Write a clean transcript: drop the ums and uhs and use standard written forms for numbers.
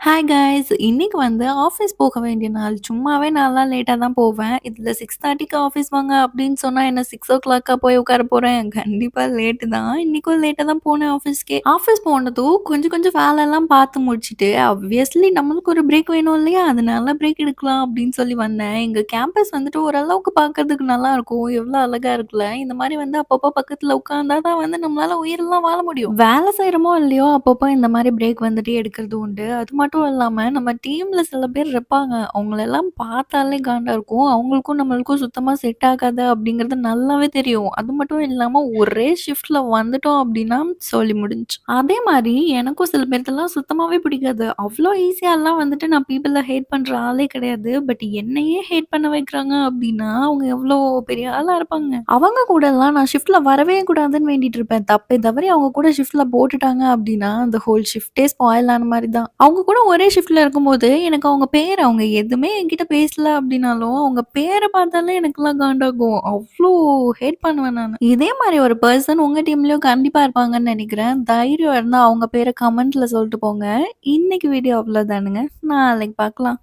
Hi guys! இன்னைக்கு வந்து office போக வேண்டிய நாள். சும்மாவே நான்லாம் லேட்டா தான் போவேன். இதுல 6:30க்கு ஆஃபீஸ் வாங்க அப்படின்னு சொன்னா என்ன 6:00க்கா போய் உட்கார போறேன்? கண்டிப்பா லேட்டு தான். இன்னைக்கும் லேட்டா தான் போனேன் ஆஃபீஸ்க்கே. ஆஃபீஸ் போனதும் கொஞ்சம் கொஞ்சம் வேலைலாம் பார்த்து முடிச்சுட்டு, ஆப்வியஸ்லி நம்மளுக்கு ஒரு பிரேக் வேணும் இல்லையா? அதனால பிரேக் எடுக்கலாம் அப்படின்னு சொல்லி வந்தேன். எங்க கேம்பஸ் வந்துட்டு ஓரளவுக்கு பார்க்கறதுக்கு நல்லாருக்கும். எவ்வளோ அழகா இருக்குல்ல! இந்த மாரி வந்து அப்பப்போ பக்கத்துல உட்கார்ந்தா தான் வந்து நம்மளால உயிரெல்லாம் வாழ முடியும். வேலை செய்றோமோ இல்லையோ, அப்பப்போ இந்த மாரி பிரேக் வந்துட்டு எடுக்கிறது உண்டு. அது மட்டும் இல்லாம நம்ம டீம்ல சில பேர் இருப்பாங்க. அவங்களெல்லாம் பார்த்தாலே காண்டா இருக்கும். அவங்களுக்கும் நம்மளுக்கும் சுத்தமா செட் ஆகாது அப்படிங்கிறது நல்லாவே தெரியும். அது மட்டும் இல்லாம ஒரே ஷிஃப்ட்ல வந்துட்டோம் அப்படின்னா சொல்லி முடிஞ்சுச்சு. அதே மாரி எனக்கும் சில பேர்த்தலாம் சுத்தமாவே பிடிக்காது. அவ்ளோ ஈஸியாலாம் வந்துட்டு நான் பீப்பிள ஹேட் பண்ற ஆளே கிடையாது. பட் என்னையே ஹேட் பண்ண வைக்கிறாங்க அப்படின்னா, அவங்க எவ்ளோ பெரிய ஆளா இருப்பாங்க. அவங்க கூடலாம் நான் ஷிஃப்ட்ல வரவே கூடாதுன்னு வேண்டிட்டு இருப்பேன். தப்பி தவறி அவங்க கூட ஷிஃப்ட்ல போட்டுட்டாங்க அப்படின்னா, அந்த ஹோல் ஷிஃப்ட்டே ஸ்பாயில் ஆன மாரி தான். அவங்க கூட ஒரே ஷிஃப்ட்ல இருக்கும்போது, எனக்கு அவங்க பேர் அவங்க எதுவுமே என்கிட்ட பேசல அப்டின்னாலும், அவங்க பேர பார்த்தாலே எனக்கெல்லாம் காண்டாகும். அவ்ளோ ஹேட் பண்ணுவேன் நானு. இதே மாரி ஒரு பெர்சன் உங்க டீம்லயும் கண்டிப்பா இருப்பாங்கன்னு நெனைக்கிறேன். தைரியம் இருந்தா அவங்க பேர கமெண்ட்ல சொல்ட்டு போங்க. இன்னைக்கு வீடியோ அவ்ளோதானுங்க. நாளைக்கு பார்க்கலாம்.